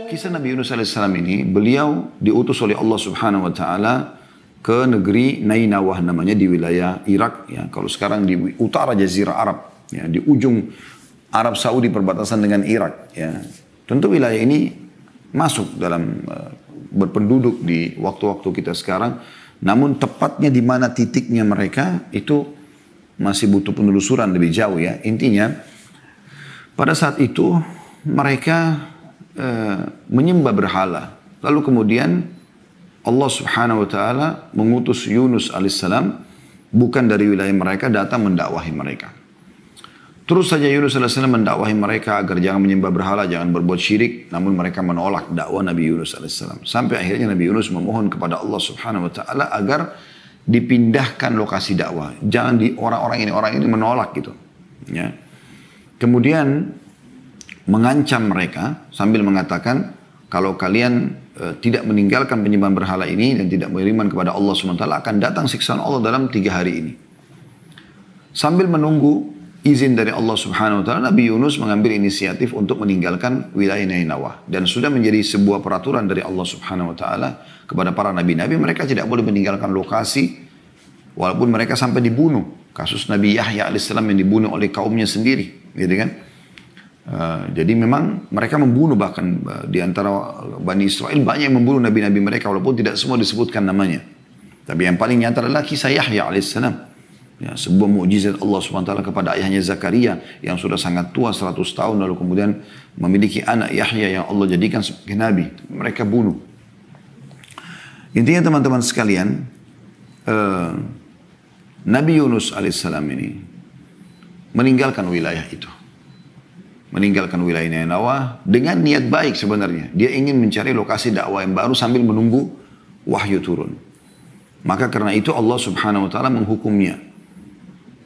Kisah Nabi Yunus alaihissalam ini, beliau diutus oleh Allah Subhanahu wa taala ke negeri Nainawah namanya di wilayah Irak ya. Kalau sekarang di utara Jazirah Arab ya, di ujung Arab Saudi perbatasan dengan Irak ya. Tentu wilayah ini masuk dalam berpenduduk di waktu-waktu kita sekarang, namun tepatnya di mana titiknya mereka itu masih butuh penelusuran lebih jauh ya. Intinya pada saat itu mereka menyembah berhala. Lalu kemudian Allah Subhanahu wa taala mengutus Yunus alaihissalam bukan dari wilayah mereka, datang mendakwahi mereka. Terus saja Yunus alaihissalam mendakwahi mereka agar jangan menyembah berhala, jangan berbuat syirik, namun mereka menolak dakwah Nabi Yunus alaihissalam. Sampai akhirnya Nabi Yunus memohon kepada Allah Subhanahu wa taala agar dipindahkan lokasi dakwah. Jangan di orang ini menolak gitu. Ya. Kemudian mengancam mereka sambil mengatakan kalau kalian tidak meninggalkan penyembahan berhala ini dan tidak beriman kepada Allah SWT akan datang siksaan Allah dalam 3 hari ini. Sambil menunggu izin dari Allah Subhanahu wa taala, Nabi Yunus mengambil inisiatif untuk meninggalkan wilayah Nainawah dan sudah menjadi sebuah peraturan dari Allah Subhanahu wa taala kepada para nabi-nabi, mereka tidak boleh meninggalkan lokasi walaupun mereka sampai dibunuh. Kasus Nabi Yahya alaihissalam yang dibunuh oleh kaumnya sendiri, gitu kan? Jadi memang mereka membunuh, bahkan di antara Bani Israel banyak yang membunuh nabi-nabi mereka walaupun tidak semua disebutkan namanya. Tapi yang paling nyata adalah kisah Yahya alaihissalam. Ya, sebuah mukjizat Allah SWT kepada ayahnya Zakaria yang sudah sangat tua 100 tahun lalu kemudian memiliki anak Yahya yang Allah jadikan sebagai nabi. Mereka bunuh. Intinya teman-teman sekalian, Nabi Yunus alaihissalam ini meninggalkan wilayah itu. Meninggalkan wilayah Nainawah dengan niat baik sebenarnya. Dia ingin mencari lokasi dakwah yang baru sambil menunggu wahyu turun. Maka karena itu Allah Subhanahu wa taala menghukumnya.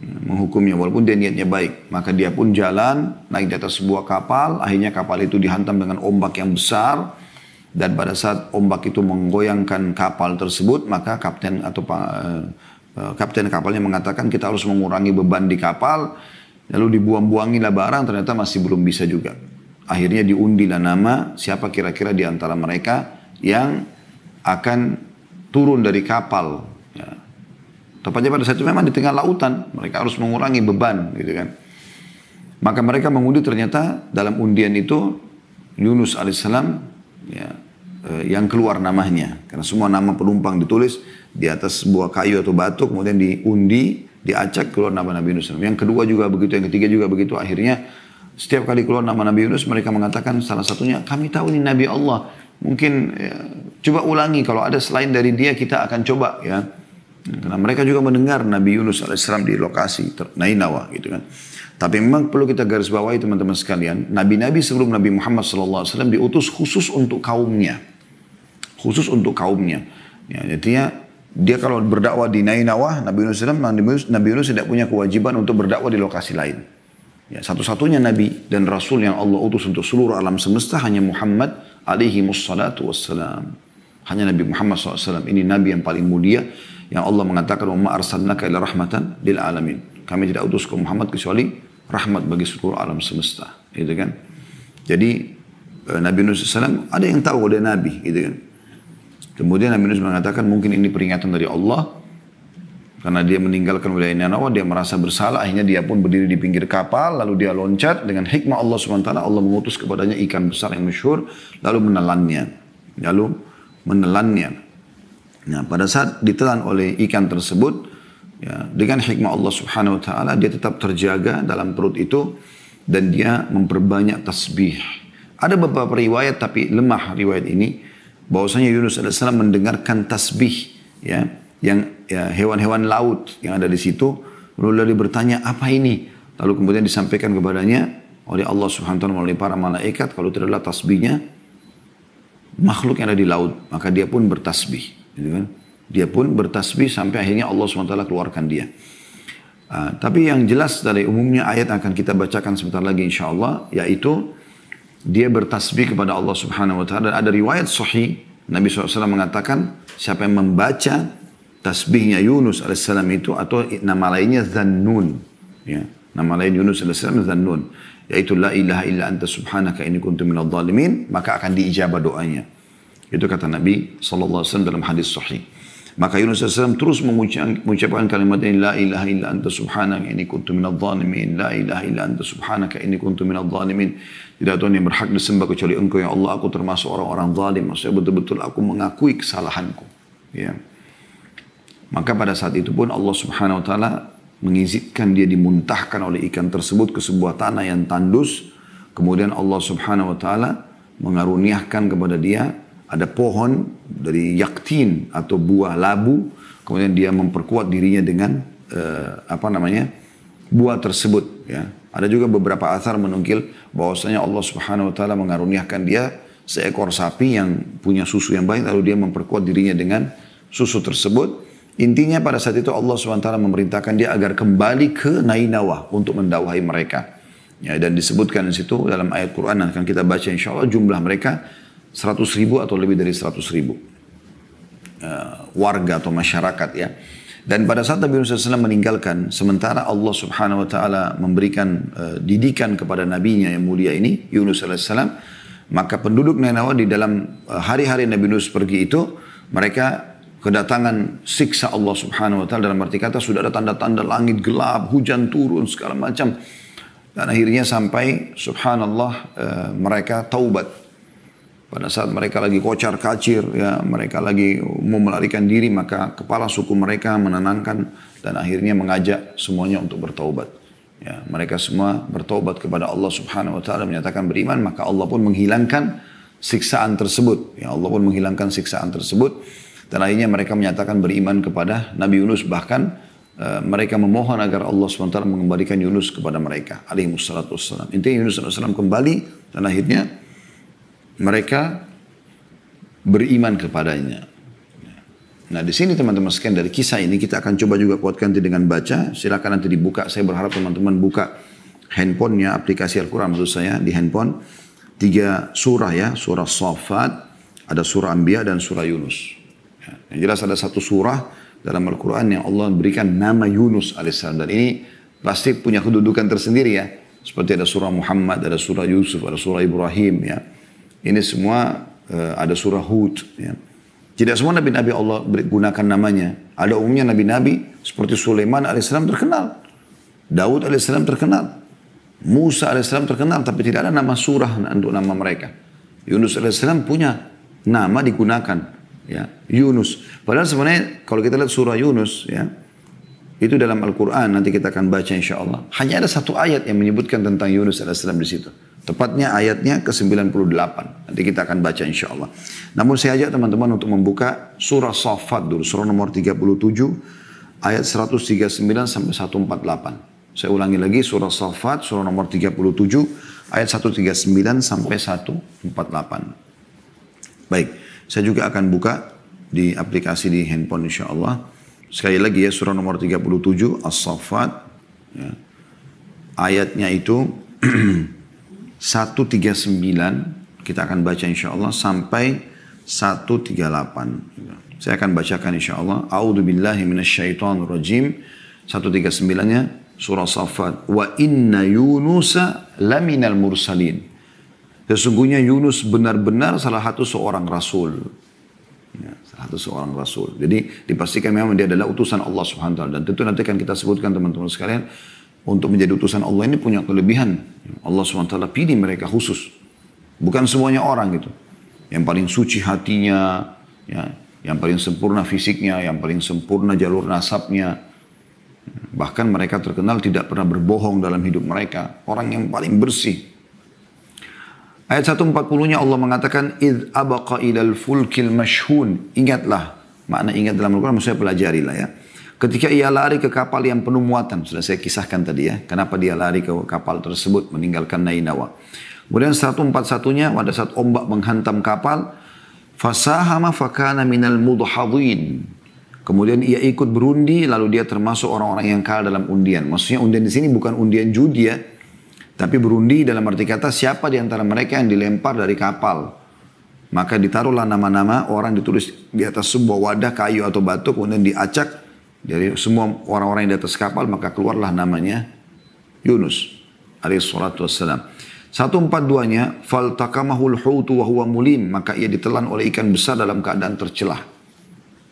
Menghukumnya walaupun dia niatnya baik. Maka dia pun jalan naik di atas sebuah kapal. Akhirnya kapal itu dihantam dengan ombak yang besar. Dan pada saat ombak itu menggoyangkan kapal tersebut, maka kapten kapalnya mengatakan kita harus mengurangi beban di kapal. Lalu dibuang-buangilah barang, ternyata masih belum bisa juga. Akhirnya diundilah nama siapa kira-kira di antara mereka yang akan turun dari kapal. Ya. Tepatnya pada saat itu memang di tengah lautan, mereka harus mengurangi beban, gitu kan. Maka mereka mengundi, ternyata dalam undian itu Yunus alaihissalam ya, yang keluar namanya. Karena semua nama penumpang ditulis di atas sebuah kayu atau batu, kemudian diundi, diacak keluar nama Nabi Yunus. Yang kedua juga begitu, yang ketiga juga begitu. Akhirnya setiap kali keluar nama Nabi Yunus, mereka mengatakan salah satunya, kami tahu ini Nabi Allah. Mungkin ya, coba ulangi, kalau ada selain dari dia kita akan coba ya. Karena mereka juga mendengar Nabi Yunus alaihissalam di lokasi Nainawah gitu kan. Tapi memang perlu kita garis bawahi teman-teman sekalian, nabi-nabi sebelum Nabi Muhammad SAW diutus khusus untuk kaumnya. Khusus untuk kaumnya. Ya, jadi dia kalau berdakwah di Nainawah, Nabi Yunus tidak punya kewajiban untuk berdakwah di lokasi lain. Ya, satu-satunya Nabi dan Rasul yang Allah utus untuk seluruh alam semesta hanya Muhammad alaihi wassalatu wassalam. Hanya Nabi Muhammad SAW. Ini Nabi yang paling mulia yang Allah mengatakan, "Wa ma arsalnaka illa rahmatan lil alamin." Kami tidak utus ke Muhammad kecuali rahmat bagi seluruh alam semesta. Gitu kan? Jadi Nabi Yunus SAW ada yang tahu dia Nabi. Gitu kan? Kemudian Nabi Yunus mengatakan mungkin ini peringatan dari Allah. Karena dia meninggalkan wilayah Nainawah, dia merasa bersalah. Akhirnya dia pun berdiri di pinggir kapal. Lalu dia loncat dengan hikmah Allah SWT. Allah mengutus kepadanya ikan besar yang masyhur. Lalu menelannya. Nah, pada saat ditelan oleh ikan tersebut, ya, dengan hikmah Allah Subhanahu Wa Taala dia tetap terjaga dalam perut itu. Dan dia memperbanyak tasbih. Ada beberapa riwayat tapi lemah riwayat ini. Bahwasanya Yunus AS mendengarkan tasbih ya, yang ya, hewan-hewan laut yang ada di situ. Lalu dia bertanya, apa ini? Lalu kemudian disampaikan kepadanya oleh Allah Subhanahu wa taala melalui para malaikat, kalau itu adalah tasbihnya makhluk yang ada di laut. Maka dia pun bertasbih. Gitu kan? Dia pun bertasbih sampai akhirnya Allah Subhanahu wa taala keluarkan dia. Tapi yang jelas dari umumnya ayat akan kita bacakan sebentar lagi insyaAllah, yaitu dia bertasbih kepada Allah Subhanahu wa taala. Dan ada riwayat sahih Nabi SAW mengatakan siapa yang membaca tasbihnya Yunus alaihissalam itu, atau nama lainnya Zannun ya, nama lain Yunus alaihissalam Zannun, yaitu la ilaha illa anta subhanaka inni kuntu minadh dhalimin, maka akan diijabah doanya. Itu kata Nabi SAW dalam hadis sahih. Maka Yunus AS terus mengucapkan kalimat ini, la ilaha illa anta subhanaka inni kuntu minadh dhalimin, la ilaha illa anta subhanaka inni kuntu minadh dhalimin. Tidak Tuhan yang berhak disembah kecuali Engkau ya Allah, aku termasuk orang-orang zalim. Maksudnya betul-betul aku mengakui kesalahanku. Ya. Maka pada saat itu pun Allah Subhanahu wa taala mengizinkan dia dimuntahkan oleh ikan tersebut ke sebuah tanah yang tandus. Kemudian Allah Subhanahu wa taala mengaruniakan kepada dia ada pohon dari yaktin atau buah labu. Kemudian dia memperkuat dirinya dengan buah tersebut. Ya. Ada juga beberapa athar menukil bahwasanya Allah Subhanahu wa taala mengaruniakan dia seekor sapi yang punya susu yang baik, lalu dia memperkuat dirinya dengan susu tersebut. Intinya pada saat itu Allah Subhanahu wa taala memerintahkan dia agar kembali ke Nainawa untuk mendakwahi mereka. Ya, dan disebutkan di situ dalam ayat Quran yang akan kita baca insyaallah jumlah mereka 100.000 atau lebih dari 100.000 warga atau masyarakat ya. Dan pada saat Nabi Yunus SAW meninggalkan, sementara Allah Subhanahu wa taala memberikan didikan kepada nabinya yang mulia ini, Yunus AS, maka penduduk Nainawa di dalam hari-hari Nabi Yunus pergi itu, mereka kedatangan siksa Allah Subhanahu wa taala, dalam arti kata sudah ada tanda-tanda langit gelap, hujan turun segala macam. Dan akhirnya sampai subhanallah mereka taubat. Pada saat mereka lagi kocar kacir, ya, mereka lagi mau melarikan diri, maka kepala suku mereka menenangkan dan akhirnya mengajak semuanya untuk bertaubat. Ya, mereka semua bertaubat kepada Allah Subhanahu wa taala, menyatakan beriman, maka Allah pun menghilangkan siksaan tersebut. Ya, Allah pun menghilangkan siksaan tersebut dan akhirnya mereka menyatakan beriman kepada Nabi Yunus, bahkan mereka memohon agar Allah Subhanahu wa taala mengembalikan Yunus kepada mereka alaihi wassalatu wassalam. Intinya Yunus SAW kembali dan akhirnya mereka beriman kepadanya. Nah, di sini teman-teman sekalian, dari kisah ini kita akan coba juga kuatkan dengan baca. Silakan nanti dibuka. Saya berharap teman-teman buka handphonenya, aplikasi Al-Quran maksud saya, di handphone. 3 surah ya, surah Shaffat, ada surah Anbiya dan surah Yunus. Ya, yang jelas ada 1 surah dalam Al-Quran yang Allah berikan nama Yunus alaihissalam. Dan ini pasti punya kedudukan tersendiri ya. Seperti ada surah Muhammad, ada surah Yusuf, ada surah Ibrahim ya. Ini semua ada surah Hud. Ya. Tidak semua nabi-nabi Allah gunakan namanya. Ada umumnya nabi-nabi seperti Sulaiman alaihissalam terkenal. Daud alaihissalam terkenal. Musa alaihissalam terkenal. Tapi tidak ada nama surah untuk nama mereka. Yunus alaihissalam punya nama digunakan. Ya. Yunus. Padahal sebenarnya kalau kita lihat surah Yunus. Ya, itu dalam Al-Quran. Nanti kita akan baca insya Allah. Hanya ada 1 ayat yang menyebutkan tentang Yunus alaihissalam di situ. Tepatnya ayatnya ke-98. Nanti kita akan baca insya Allah. Namun saya ajak teman-teman untuk membuka surah Shaffat dulu. Surah nomor 37 ayat 139 sampai 148. Saya ulangi lagi surah Shaffat surah nomor 37 ayat 139 sampai 148. Baik, saya juga akan buka di aplikasi di handphone insya Allah. Sekali lagi ya, surah nomor 37 As-Shaffat. Ya. Ayatnya itu 139 kita akan baca insya Allah sampai 138. Saya akan bacakan insya Allah. A'udhu billahi minasyaitonir rajim. 139-nya surah Shaffat. Wa inna Yunusa laminal mursalin. Sesungguhnya Yunus benar-benar salah satu seorang rasul. Ya, salah satu seorang rasul. Jadi dipastikan memang dia adalah utusan Allah Subhanahu wa taala. Dan tentu nanti akan kita sebutkan teman-teman sekalian, untuk menjadi utusan Allah ini punya kelebihan. Allah SWT pilih mereka khusus. Bukan semuanya orang gitu. Yang paling suci hatinya, ya, yang paling sempurna fisiknya, yang paling sempurna jalur nasabnya. Bahkan mereka terkenal tidak pernah berbohong dalam hidup mereka. Orang yang paling bersih. Ayat 140-nya Allah mengatakan, "Idh abaqa ilal fulkil mashhun." Ingatlah. Makna ingat dalam Al-Quran maksudnya pelajarilah ya. Ketika ia lari ke kapal yang penuh muatan. Sudah saya kisahkan tadi ya. Kenapa dia lari ke kapal tersebut meninggalkan Nainawa. Kemudian 141-nya pada saat ombak menghantam kapal. Fasahama fakana minal mudhadhin. Kemudian ia ikut berundi lalu dia termasuk orang-orang yang kalah dalam undian. Maksudnya undian di sini bukan undian judi ya. Tapi berundi dalam arti kata siapa di antara mereka yang dilempar dari kapal. Maka ditaruhlah nama-nama orang ditulis di atas sebuah wadah kayu atau batu. Kemudian diacak dari semua orang-orang yang di atas kapal, maka keluarlah namanya Yunus. alaihi salatu wassalam. 142-nya, faltakamahul hutu wa huwa mulim, maka ia ditelan oleh ikan besar dalam keadaan tercelah.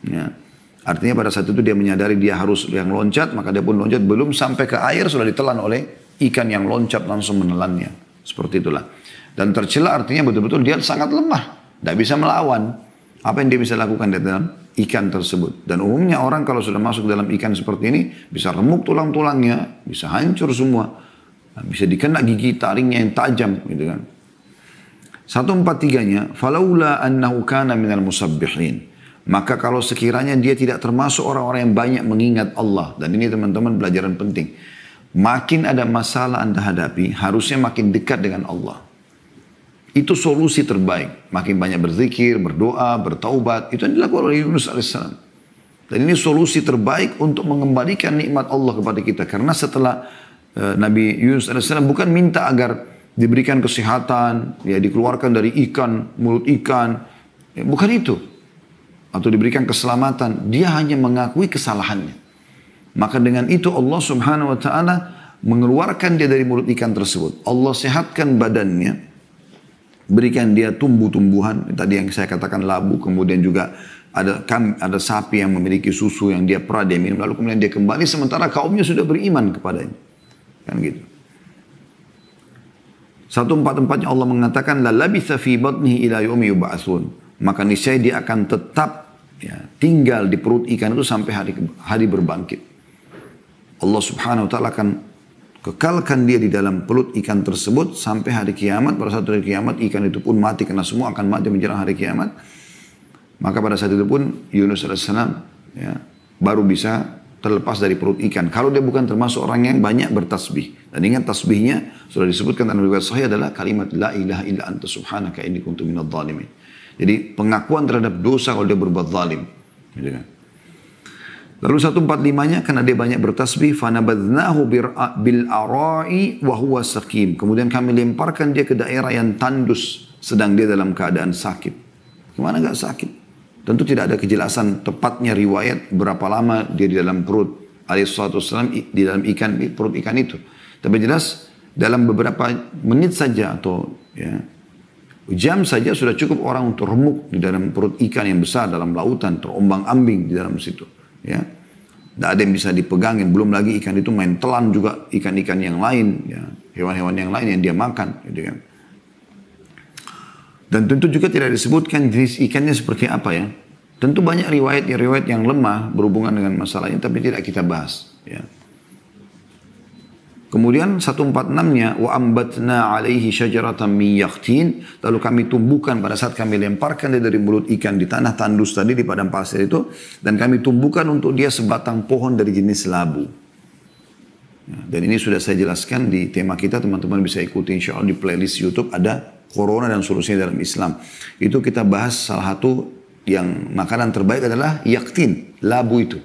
Ya. Artinya pada saat itu dia menyadari dia harus yang loncat, maka dia pun loncat, belum sampai ke air sudah ditelan oleh ikan yang loncat langsung menelannya. Seperti itulah. Dan tercelah artinya betul-betul dia sangat lemah, tidak bisa melawan. Apa yang dia bisa lakukan di dalam ikan tersebut. Dan umumnya orang kalau sudah masuk dalam ikan seperti ini, bisa remuk tulang-tulangnya, bisa hancur semua. Bisa dikena gigi taringnya yang tajam gitu kan. 143-nya, falaula annahu kana minal musabbihin. Maka kalau sekiranya dia tidak termasuk orang-orang yang banyak mengingat Allah, dan ini teman-teman pelajaran penting. Makin ada masalah Anda hadapi, harusnya makin dekat dengan Allah. Itu solusi terbaik. Makin banyak berzikir, berdoa, bertaubat. Itu yang dilakukan oleh Yunus alaihissalam. Dan ini solusi terbaik untuk mengembalikan nikmat Allah kepada kita. Karena setelah Nabi Yunus alaihissalam bukan minta agar diberikan kesehatan, ya dikeluarkan dari ikan, mulut ikan, ya, bukan itu, atau diberikan keselamatan. Dia hanya mengakui kesalahannya. Maka dengan itu Allah Subhanahu Wa Taala mengeluarkan dia dari mulut ikan tersebut. Allah sehatkan badannya, berikan dia tumbuh-tumbuhan. Tadi yang saya katakan labu, kemudian juga ada sapi yang memiliki susu yang dia pernah dia minum, lalu kemudian dia kembali sementara kaumnya sudah beriman kepadanya. Kan gitu. 144-nya Allah mengatakan la labitha fi batnihi ila yaumi yub'atsun. Maka niscaya dia akan tetap ya, tinggal di perut ikan itu sampai hari berbangkit. Allah Subhanahu wa taala akan kekalkan dia di dalam perut ikan tersebut sampai hari kiamat. Pada saat hari kiamat ikan itu pun mati karena semua akan mati menjelang hari kiamat. Maka pada saat itu pun Yunus alaihissalam ya, baru bisa terlepas dari perut ikan. Kalau dia bukan termasuk orang yang banyak bertasbih. Dan ingat tasbihnya sudah disebutkan dalam riwayat sahih adalah kalimat la ilaha illa anta subhanaka inni kuntu minadh dhalimin. Jadi pengakuan terhadap dosa kalau dia berbuat zalim. Gitu kan. Lalu 145-nya karena dia banyak bertasbih fanabadnahu bil ara'i wa huwa saqim. Kemudian kami lemparkan dia ke daerah yang tandus sedang dia dalam keadaan sakit. Gimana enggak sakit? Tentu tidak ada kejelasan tepatnya riwayat berapa lama dia di dalam perut alaihissalam di dalam perut ikan itu. Tapi jelas dalam beberapa menit saja atau ya, jam saja sudah cukup orang untuk remuk di dalam perut ikan yang besar dalam lautan, terombang-ambing di dalam situ. Ya, tidak ada yang bisa dipegangin. Belum lagi ikan itu main telan juga ikan-ikan yang lain, ya, hewan-hewan yang lain yang dia makan, gitu kan. Dan tentu juga tidak disebutkan jenis ikannya seperti apa ya. Tentu banyak riwayat yang lemah berhubungan dengan masalahnya, tapi tidak kita bahas. Ya. Kemudian 146-nya, wa ambatna alaihi syajaratan min yaqtin. Lalu kami tumbuhkan pada saat kami lemparkan dia dari mulut ikan di tanah tandus tadi di padang pasir itu, dan kami tumbuhkan untuk dia sebatang pohon dari jenis labu. Ya, dan ini sudah saya jelaskan di tema kita, teman-teman bisa ikuti insya Allah di playlist YouTube ada Corona dan solusinya dalam Islam. Itu kita bahas salah satu yang makanan terbaik adalah yaktin, labu itu.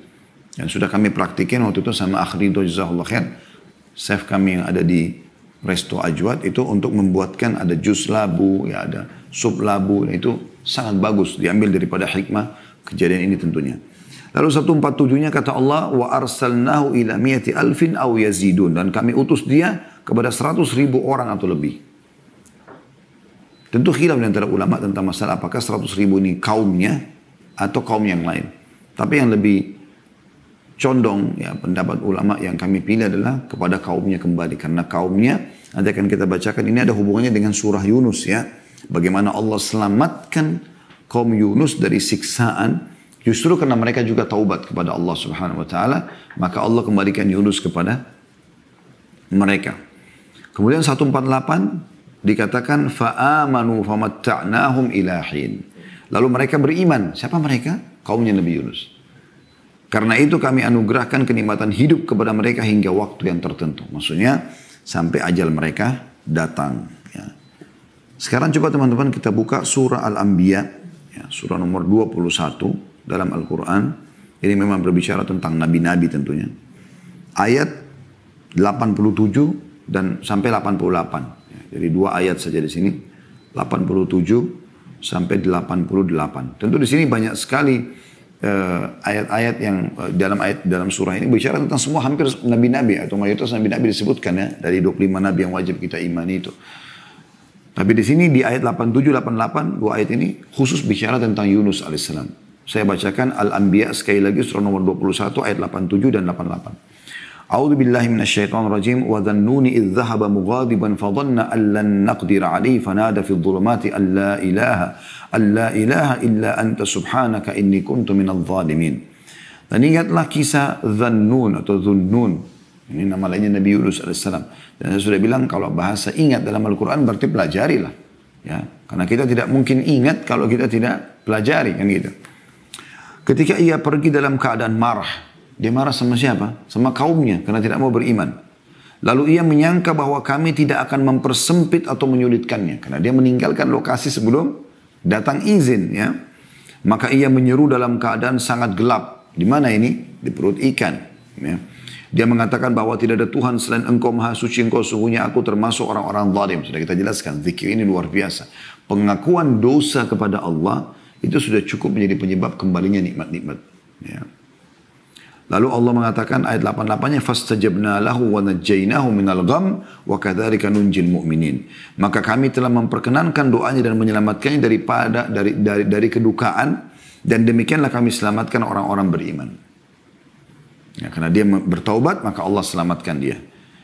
Yang sudah kami praktikin waktu itu sama Akhrido Jazakallah Khair. Chef kami yang ada di Resto Ajwad itu untuk membuatkan ada jus labu, ya ada sup labu. Dan itu sangat bagus, diambil daripada hikmah kejadian ini tentunya. Lalu 147-nya kata Allah, wa arsalnahu ila mi'ati alfin aw yazidun. Dan kami utus dia kepada 100.000 orang atau lebih. Tentu khilaf di antara ulama tentang masalah apakah 100.000 ini kaumnya atau kaum yang lain. Tapi yang lebih condong ya pendapat ulama yang kami pilih adalah kepada kaumnya kembali. Karena kaumnya nanti akan kita bacakan ini ada hubungannya dengan surah Yunus ya. Bagaimana Allah selamatkan kaum Yunus dari siksaan justru karena mereka juga taubat kepada Allah Subhanahu wa taala, maka Allah kembalikan Yunus kepada mereka. Kemudian 148 dikatakan fa'amanu famatta'nahum ilahin. Lalu mereka beriman. Siapa mereka? Kaumnya Nabi Yunus. Karena itu kami anugerahkan kenikmatan hidup kepada mereka hingga waktu yang tertentu. Maksudnya sampai ajal mereka datang. Ya. Sekarang coba teman-teman kita buka surah Al-Anbiya. Ya, surah nomor 21 dalam Al-Quran. Ini memang berbicara tentang nabi-nabi tentunya. Ayat 87 dan sampai 88. Jadi 2 ayat saja di sini, 87 sampai 88. Tentu di sini banyak sekali ayat-ayat yang dalam surah ini bicara tentang semua hampir nabi-nabi atau mayoritas nabi-nabi disebutkan ya, dari 25 nabi yang wajib kita imani itu. Tapi di sini di ayat 87 88 dua ayat ini khusus bicara tentang Yunus alaihissalam. Saya bacakan Al-Anbiya sekali lagi surah nomor 21 ayat 87 dan 88. A'udzu billahi minasyaitonir rajim wa dhannuni idz dhahaba mughadiban fa dhanna an lan naqdir alaihi fanada fi dhulumati an la ilaha illa anta subhanaka inni kuntu minadh dhalimin. Dan ingatlah kisah Dhannun atau Dhunnun. Ini nama lainnya Nabi Yunus alaihissalam. Dan saya sudah bilang kalau bahasa ingat dalam Al-Quran berarti pelajarilah. Ya, karena kita tidak mungkin ingat kalau kita tidak pelajari kan gitu. Ketika ia pergi dalam keadaan marah. Dia marah sama siapa? Sama kaumnya karena tidak mau beriman. Lalu ia menyangka bahwa kami tidak akan mempersempit atau menyulitkannya. Karena dia meninggalkan lokasi sebelum datang izin. Ya. Maka ia menyeru dalam keadaan sangat gelap. Di mana ini? Di perut ikan. Ya. Dia mengatakan bahwa tidak ada Tuhan selain engkau maha suci, engkau sungguhnya aku termasuk orang-orang zalim. Sudah kita jelaskan, zikir ini luar biasa. Pengakuan dosa kepada Allah itu sudah cukup menjadi penyebab kembalinya nikmat-nikmat. Ya. Lalu Allah mengatakan ayat 88-nya fastajabna lahu wa najjaynahu minal gham wa kadzalika nunjil mu'minin. Maka kami telah memperkenankan doanya dan menyelamatkannya dari kedukaan dan demikianlah kami selamatkan orang-orang beriman. Ya, karena dia bertaubat maka Allah selamatkan dia.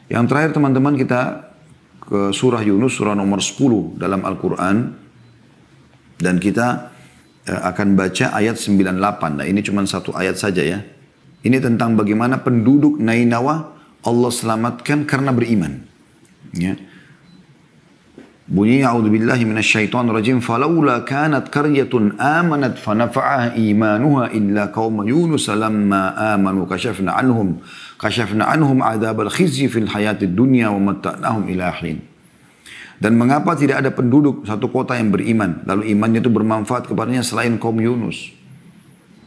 Yang terakhir teman-teman kita ke surah Yunus surah nomor 10 dalam Al-Qur'an dan kita akan baca ayat 98. Nah, ini cuma satu ayat saja ya. Ini tentang bagaimana penduduk Nainawa Allah selamatkan karena beriman. Ya. Bunyi a'udzubillahi minasyaitonirrajim falaula kanat qaryatun amanat fanafa'aha imanuha illa qauma yunus lamma amanu kashafna anhum adzabal khizyi fil hayatid dunya wa matta'nahum ila hin. Dan mengapa tidak ada penduduk satu kota yang beriman lalu imannya itu bermanfaat kepadanya selain kaum Yunus.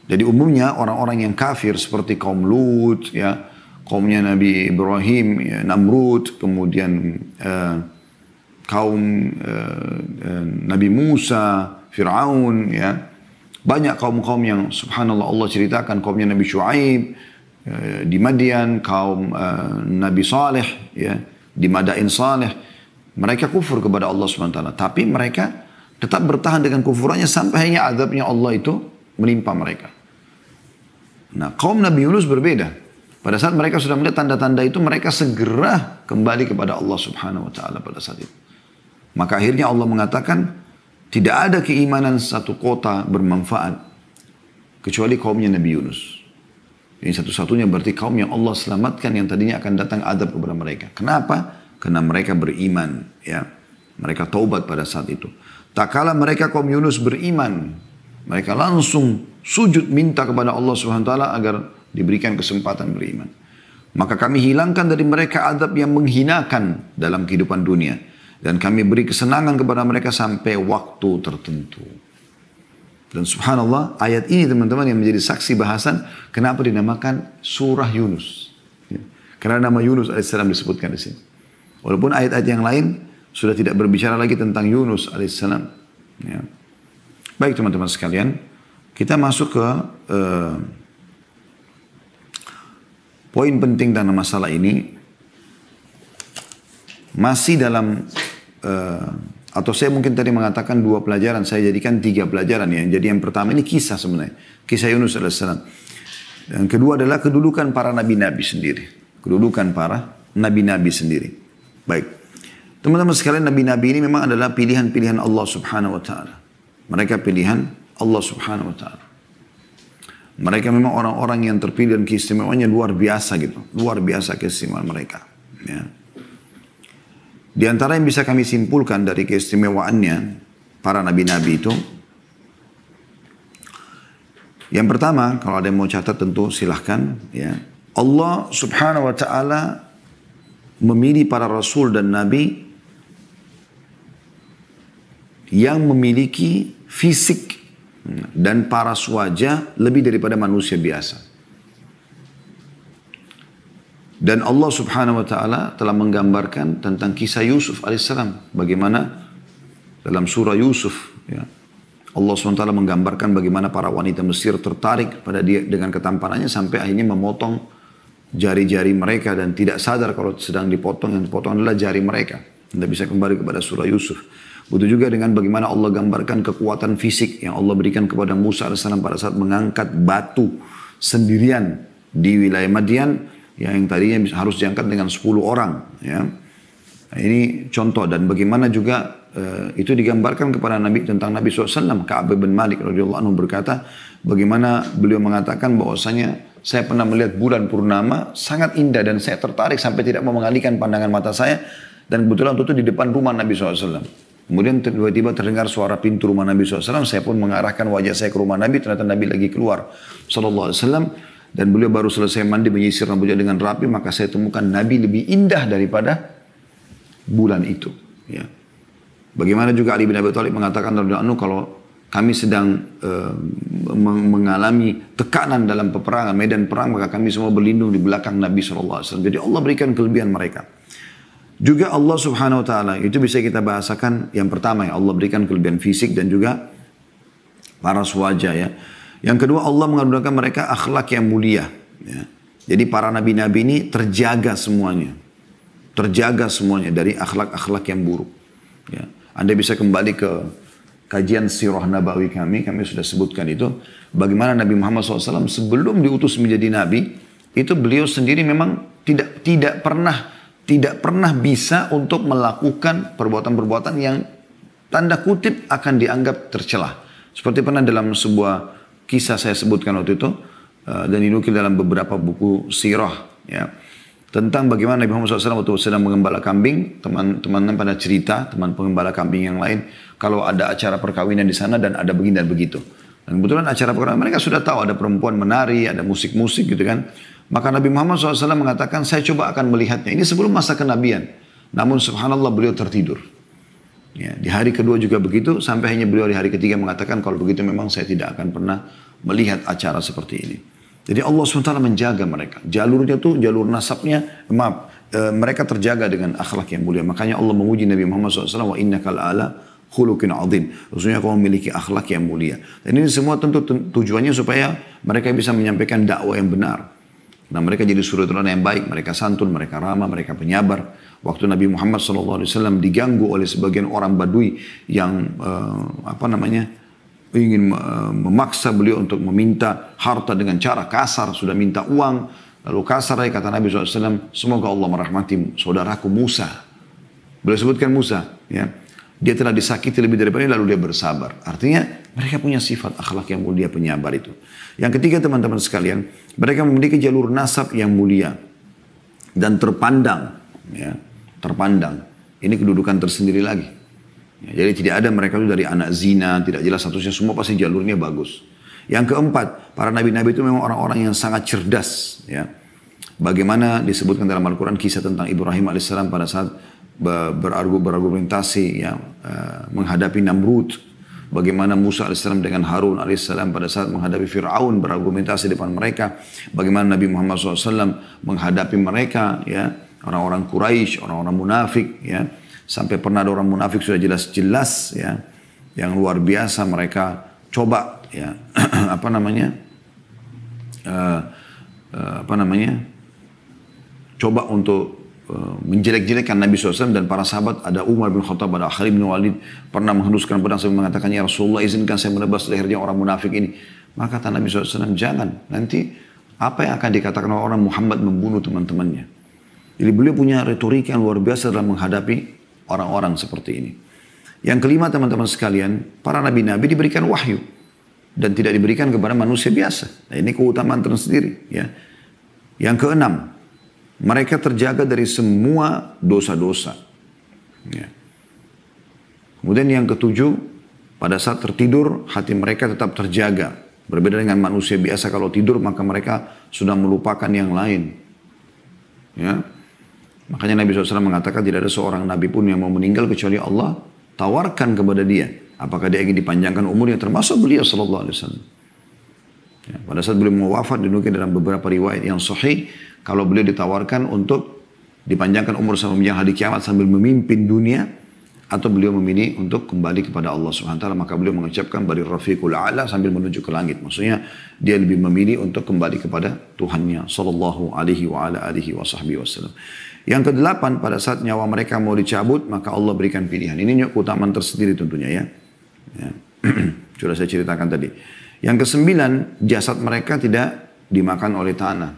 Jadi umumnya orang-orang yang kafir seperti kaum Lut, ya, kaumnya Nabi Ibrahim, ya, Namrud, kemudian kaum Nabi Musa, Fir'aun, ya, banyak kaum-kaum yang subhanallah Allah ceritakan kaumnya Nabi Shu'aib di Madian, kaum Nabi Saleh, ya, di Madain Saleh, mereka kufur kepada Allah SWT. Tapi mereka tetap bertahan dengan kufurannya sampai hanya azabnya Allah itu menimpa mereka. Nah, kaum Nabi Yunus berbeda. Pada saat mereka sudah melihat tanda-tanda itu, mereka segera kembali kepada Allah Subhanahu wa taala pada saat itu. Maka akhirnya Allah mengatakan, tidak ada keimanan satu kota bermanfaat kecuali kaumnya Nabi Yunus. Ini satu-satunya berarti kaum yang Allah selamatkan yang tadinya akan datang azab kepada mereka. Kenapa? Karena mereka beriman, ya. Mereka taubat pada saat itu. Tak kala mereka kaum Yunus beriman, mereka langsung sujud minta kepada Allah Subhanahu wa taala agar diberikan kesempatan beriman. Maka kami hilangkan dari mereka azab yang menghinakan dalam kehidupan dunia dan kami beri kesenangan kepada mereka sampai waktu tertentu. Dan subhanallah ayat ini teman-teman yang menjadi saksi bahasan kenapa dinamakan surah Yunus. Karena nama Yunus alaihissalam disebutkan di sini. Walaupun ayat-ayat yang lain sudah tidak berbicara lagi tentang Yunus alaihissalam. Ya. Baik teman-teman sekalian, kita masuk ke poin penting dalam masalah ini. Masih dalam, atau saya mungkin tadi mengatakan 2 pelajaran, saya jadikan 3 pelajaran ya. Jadi yang pertama ini kisah sebenarnya, kisah Yunus alaihissalam. Yang kedua adalah kedudukan para nabi-nabi sendiri, kedudukan para nabi-nabi sendiri. Baik, teman-teman sekalian, nabi-nabi ini memang adalah pilihan-pilihan Allah Subhanahu wa taala. Mereka pilihan Allah Subhanahu wa taala. Mereka memang orang-orang yang terpilih dan keistimewaannya luar biasa gitu. Luar biasa keistimewaan mereka. Ya. Di antara yang bisa kami simpulkan dari keistimewaannya para nabi-nabi itu. Yang pertama, kalau ada yang mau catat tentu silahkan. Ya. Allah Subhanahu wa taala memilih para rasul dan nabi yang memiliki fisik dan paras wajah lebih daripada manusia biasa. Dan Allah Subhanahu wa taala telah menggambarkan tentang kisah Yusuf alaihissalam, bagaimana dalam surah Yusuf, ya, Allah SWT menggambarkan bagaimana para wanita Mesir tertarik pada dia dengan ketampanannya sampai akhirnya memotong jari-jari mereka dan tidak sadar kalau sedang dipotong, yang dipotong adalah jari mereka. Anda bisa kembali kepada surah Yusuf. Begitu juga dengan bagaimana Allah gambarkan kekuatan fisik yang Allah berikan kepada Musa AS pada saat mengangkat batu sendirian di wilayah Madian yang tadinya harus diangkat dengan 10 orang. Ya. Nah, ini contoh, dan bagaimana juga itu digambarkan kepada Nabi tentang Nabi SAW. Ka'ab bin Malik radhiyallahu anhu berkata, bagaimana beliau mengatakan bahwasanya saya pernah melihat bulan purnama sangat indah dan saya tertarik sampai tidak mau mengalihkan pandangan mata saya, dan kebetulan itu di depan rumah Nabi SAW. Kemudian tiba-tiba terdengar suara pintu rumah Nabi SAW, saya pun mengarahkan wajah saya ke rumah Nabi, ternyata Nabi lagi keluar SAW, dan beliau baru selesai mandi menyisir rambutnya dengan rapi, maka saya temukan Nabi lebih indah daripada bulan itu. Ya. Bagaimana juga Ali bin Abi Thalib mengatakan kalau kami sedang mengalami tekanan dalam peperangan, medan perang, maka kami semua berlindung di belakang Nabi SAW. Jadi Allah berikan kelebihan mereka. Juga Allah Subhanahu Wa Taala itu bisa kita bahasakan. Yang pertama ya, Allah berikan kelebihan fisik dan juga paras wajah ya. Yang kedua, Allah mengaruniakan mereka akhlak yang mulia. Ya. Jadi para nabi-nabi ini terjaga semuanya dari akhlak-akhlak yang buruk. Ya. Anda bisa kembali ke kajian sirah nabawi kami sudah sebutkan itu. Bagaimana Nabi Muhammad SAW sebelum diutus menjadi nabi, itu beliau sendiri memang tidak pernah bisa untuk melakukan perbuatan-perbuatan yang tanda kutip akan dianggap tercela. Seperti pernah dalam sebuah kisah saya sebutkan waktu itu, dan dinukil dalam beberapa buku sirah, ya, tentang bagaimana Nabi Muhammad SAW waktu sedang mengembala kambing. Teman-teman pada cerita, teman pengembala kambing yang lain, kalau ada acara perkawinan di sana dan ada begini dan begitu. Dan kebetulan acara perkawinan mereka sudah tahu ada perempuan menari, ada musik-musik gitu kan. Maka Nabi Muhammad SAW mengatakan, saya coba akan melihatnya. Ini sebelum masa kenabian. Namun subhanallah beliau tertidur. Ya, di hari kedua juga begitu, sampai hanya beliau di hari ketiga mengatakan, kalau begitu memang saya tidak akan pernah melihat acara seperti ini. Jadi Allah SWT menjaga mereka. Jalurnya tuh, jalur nasabnya, mereka terjaga dengan akhlak yang mulia. Makanya Allah memuji Nabi Muhammad SAW, wa innaka la'ala khuluqin azim. Maksudnya kau memiliki akhlak yang mulia. Dan ini semua tentu tujuannya supaya mereka bisa menyampaikan dakwah yang benar. Nah, mereka jadi suri teladan yang baik, mereka santun, mereka ramah, mereka penyabar. Waktu Nabi Muhammad SAW diganggu oleh sebagian orang Badui yang ingin memaksa beliau untuk meminta harta dengan cara kasar, sudah minta uang, lalu kasar, kata Nabi SAW, semoga Allah merahmati saudaraku Musa. Beliau sebutkan Musa, ya. Dia telah disakiti lebih daripada ini, lalu dia bersabar. Artinya mereka punya sifat akhlak yang mulia, penyabar itu. Yang ketiga teman-teman sekalian, mereka memiliki jalur nasab yang mulia dan terpandang. Ya, terpandang. Ini kedudukan tersendiri lagi. Ya, jadi tidak ada mereka itu dari anak zina, tidak jelas statusnya, semua pasti jalurnya bagus. Yang keempat, para nabi-nabi itu memang orang-orang yang sangat cerdas. Ya. Bagaimana disebutkan dalam Al-Quran kisah tentang Ibrahim AS pada saat berargumentasi, ya, menghadapi Namrud. Bagaimana Musa AS dengan Harun AS pada saat menghadapi Fir'aun berargumentasi depan mereka. Bagaimana Nabi Muhammad SAW menghadapi mereka, ya, orang-orang Quraisy, orang-orang munafik, ya. Sampai pernah ada orang munafik sudah jelas-jelas, ya, yang luar biasa mereka coba, ya, coba untuk menjelek-jelekkan Nabi SAW dan para sahabat. Ada Umar bin Khattab, ada Khalid bin Walid pernah menghunuskan pedang sambil mengatakan, ya Rasulullah izinkan saya menebas lehernya orang munafik ini. Maka kata Nabi SAW, jangan, nanti apa yang akan dikatakan orang Muhammad membunuh teman-temannya. Jadi beliau punya retorika yang luar biasa dalam menghadapi orang-orang seperti ini. Yang kelima teman-teman sekalian, para nabi-nabi diberikan wahyu dan tidak diberikan kepada manusia biasa. Nah, ini keutamaan tersendiri, ya. Yang keenam, mereka terjaga dari semua dosa-dosa. Ya. Kemudian yang ketujuh, pada saat tertidur, hati mereka tetap terjaga. Berbeda dengan manusia biasa, kalau tidur maka mereka sudah melupakan yang lain. Ya. Makanya Nabi SAW mengatakan tidak ada seorang Nabi pun yang mau meninggal kecuali Allah tawarkan kepada dia. Apakah dia ingin dipanjangkan umurnya, termasuk beliau SAW. Ya. Pada saat beliau mau wafat, dinukil dalam beberapa riwayat yang sahih, kalau beliau ditawarkan untuk dipanjangkan umur sampai menjelang hari kiamat sambil memimpin dunia, atau beliau memilih untuk kembali kepada Allah Subhanahu wa taala, maka beliau mengucapkan bari rafiqul a'la sambil menuju ke langit. Maksudnya dia lebih memilih untuk kembali kepada Tuhannya sallallahu alaihi wa ala alihi wasallam. Yang kedelapan, pada saat nyawa mereka mau dicabut, maka Allah berikan pilihan. Ini keutamaan tersendiri tentunya ya. Sudah saya ceritakan tadi. Yang kesembilan, jasad mereka tidak dimakan oleh tanah,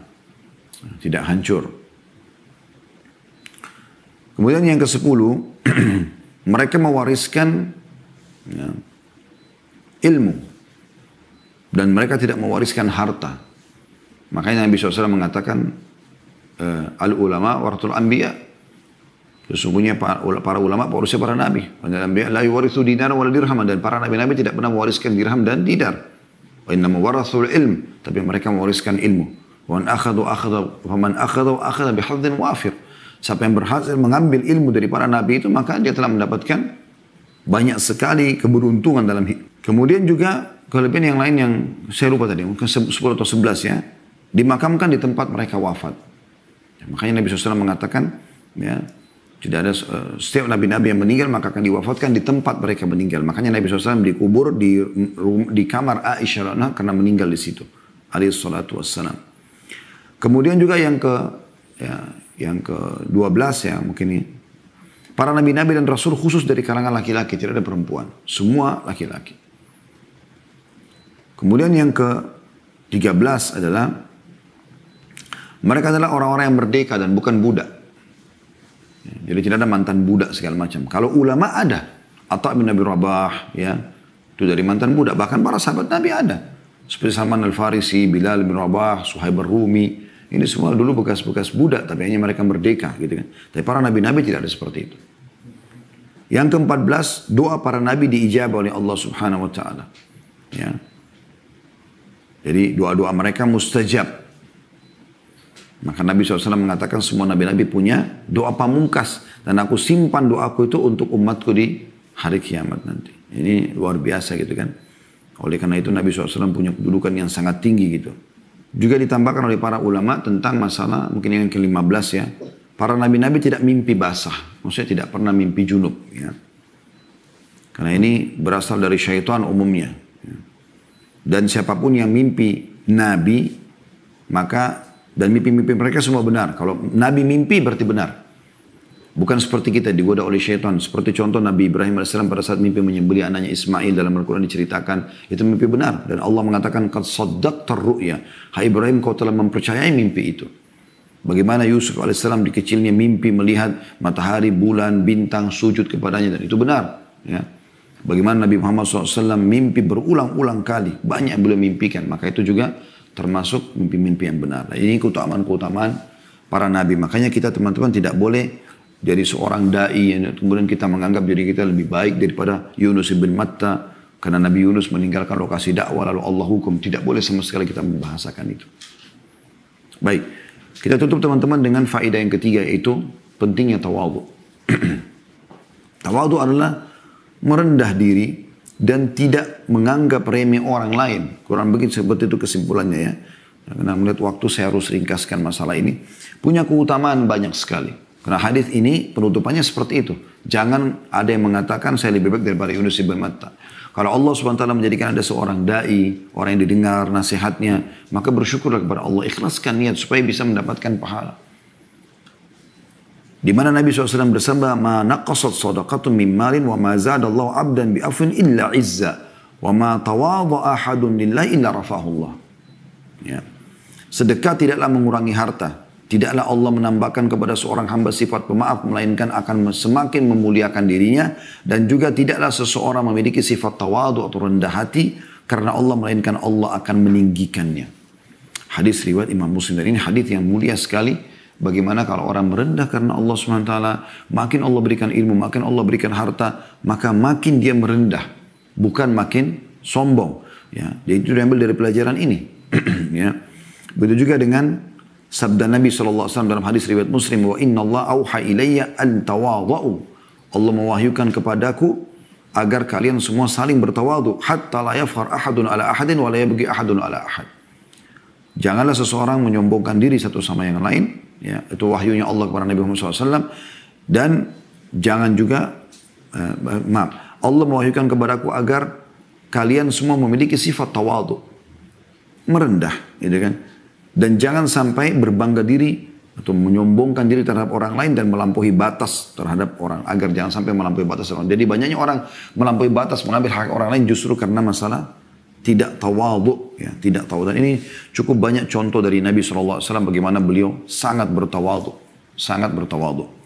tidak hancur. Kemudian yang kesepuluh, mereka mewariskan ya, ilmu. Dan mereka tidak mewariskan harta. Makanya Nabi SAW mengatakan, al-ulama warathul anbiya. Sesungguhnya para ulama pewarisnya para nabi. La yuwarithu dinar wala dirham. Dan para nabi-nabi tidak pernah mewariskan dirham dan dinar. Wa innama warathul ilm. Tapi mereka mewariskan ilmu. Wa man akhadha bihadzin wafir. Siapa yang berhasil mengambil ilmu dari para nabi itu, maka dia telah mendapatkan banyak sekali keberuntungan dalam hidup. Kemudian juga kelebihan yang lain yang saya lupa tadi, mungkin 10 atau 11 ya, dimakamkan di tempat mereka wafat. Makanya Nabi SAW mengatakan, ya, tidak ada setiap nabi-nabi yang meninggal maka akan diwafatkan di tempat mereka meninggal. Makanya Nabi SAW dikubur di kamar Aisyah karena meninggal di situ. Alaihi salatu wassalam. Kemudian juga yang ke-12 ya mungkin ini. Para nabi-nabi dan rasul khusus dari kalangan laki-laki, tidak ada perempuan. Semua laki-laki. Kemudian yang ke-13 adalah mereka adalah orang-orang yang merdeka dan bukan budak. Jadi tidak ada mantan budak segala macam. Kalau ulama ada. Atha bin Abi Rabah ya, itu dari mantan budak. Bahkan para sahabat Nabi ada. Seperti Salman Al-Farisi, Bilal bin Rabah, Suhaib Ar-Rumi. Ini semua dulu bekas-bekas budak, tapi hanya mereka merdeka gitu kan. Tapi para nabi-nabi tidak ada seperti itu. Yang ke-14, doa para nabi diijabah oleh Allah Subhanahu wa taala. Ya. Jadi doa-doa mereka mustajab. Maka Nabi SAW mengatakan semua nabi-nabi punya doa pamungkas. Dan aku simpan doaku itu untuk umatku di hari kiamat nanti. Ini luar biasa gitu kan. Oleh karena itu Nabi SAW punya kedudukan yang sangat tinggi gitu. Juga ditambahkan oleh para ulama tentang masalah mungkin yang ke-15 ya. Para nabi-nabi tidak mimpi basah. Maksudnya tidak pernah mimpi junub. Ya. Karena ini berasal dari syaitan umumnya. Ya. Dan siapapun yang mimpi nabi, maka dan mimpi-mimpi mereka semua benar. Kalau nabi mimpi berarti benar. Bukan seperti kita digoda oleh syaitan. Seperti contoh Nabi Ibrahim AS pada saat mimpi menyembelih anaknya Ismail dalam Al-Quran diceritakan. Itu mimpi benar. Dan Allah mengatakan, qad saddaqtar ru'ya. Hai Ibrahim, kau telah mempercayai mimpi itu. Bagaimana Yusuf AS di kecilnya mimpi melihat matahari, bulan, bintang sujud kepadanya. Dan itu benar. Ya. Bagaimana Nabi Muhammad SAW mimpi berulang-ulang kali. Banyak beliau mimpikan. Maka itu juga termasuk mimpi-mimpi yang benar. Nah, ini keutamaan-keutamaan para nabi. Makanya kita teman-teman tidak boleh jadi seorang da'i yang kemudian kita menganggap diri kita lebih baik daripada Yunus ibn Matta karena Nabi Yunus meninggalkan lokasi dakwah lalu Allah hukum. Tidak boleh sama sekali kita membahasakan itu. Baik, kita tutup teman-teman dengan faedah yang ketiga, yaitu pentingnya tawadhu. Tawadhu adalah merendah diri dan tidak menganggap remeh orang lain. Kurang begitu seperti itu kesimpulannya ya. Karena melihat waktu saya harus ringkaskan masalah ini. Punya keutamaan banyak sekali. Karena hadis ini penutupannya seperti itu. Jangan ada yang mengatakan saya lebih baik daripada Yunus ibn Matta. Kalau Allah SWT menjadikan ada seorang da'i, orang yang didengar nasihatnya, maka bersyukurlah kepada Allah. Ikhlaskan niat supaya bisa mendapatkan pahala. Di mana Nabi SAW bersabda, "Ma naqasat sadaqatun min malin wa ma zadallahu 'abdan bi afwin illa 'izza wa ma tawadha'a ahadun lillahi illa rafa'ahullah." Ya. Sedekah tidaklah mengurangi harta. Tidaklah Allah menambahkan kepada seorang hamba sifat pemaaf, melainkan akan semakin memuliakan dirinya. Dan juga tidaklah seseorang memiliki sifat tawadu atau rendah hati, karena Allah, melainkan Allah akan meninggikannya. Hadis riwayat Imam Muslim. Dan ini hadis yang mulia sekali. Bagaimana kalau orang merendah karena Allah SWT, makin Allah berikan ilmu, makin Allah berikan harta, maka makin dia merendah. Bukan makin sombong. Ya. Jadi itu diambil dari pelajaran ini. Ya. Begitu juga dengan sabda Nabi SAW dalam hadis riwayat Muslim, wa inna Allah auha ilayya an tawadhu. Allah mewahyukan kepadaku agar kalian semua saling bertawadhu, hatta la yafkhar ahadun ala ahadin wa la yabghi ahadun ala ahad. Janganlah seseorang menyombongkan diri satu sama yang lain, ya, itu wahyunya Allah kepada Nabi Muhammad SAW. Dan jangan juga maaf, Allah mewahyukan kepadaku agar kalian semua memiliki sifat tawadhu, merendah, gitu kan? Dan jangan sampai berbangga diri atau menyombongkan diri terhadap orang lain dan melampaui batas terhadap orang, agar jangan sampai melampaui batas orang. Jadi banyaknya orang melampaui batas, mengambil hak orang lain justru karena masalah tidak tawadhu, ya, tidak tawadhu. Dan ini cukup banyak contoh dari Nabi SAW bagaimana beliau sangat bertawadhu, sangat bertawadhu.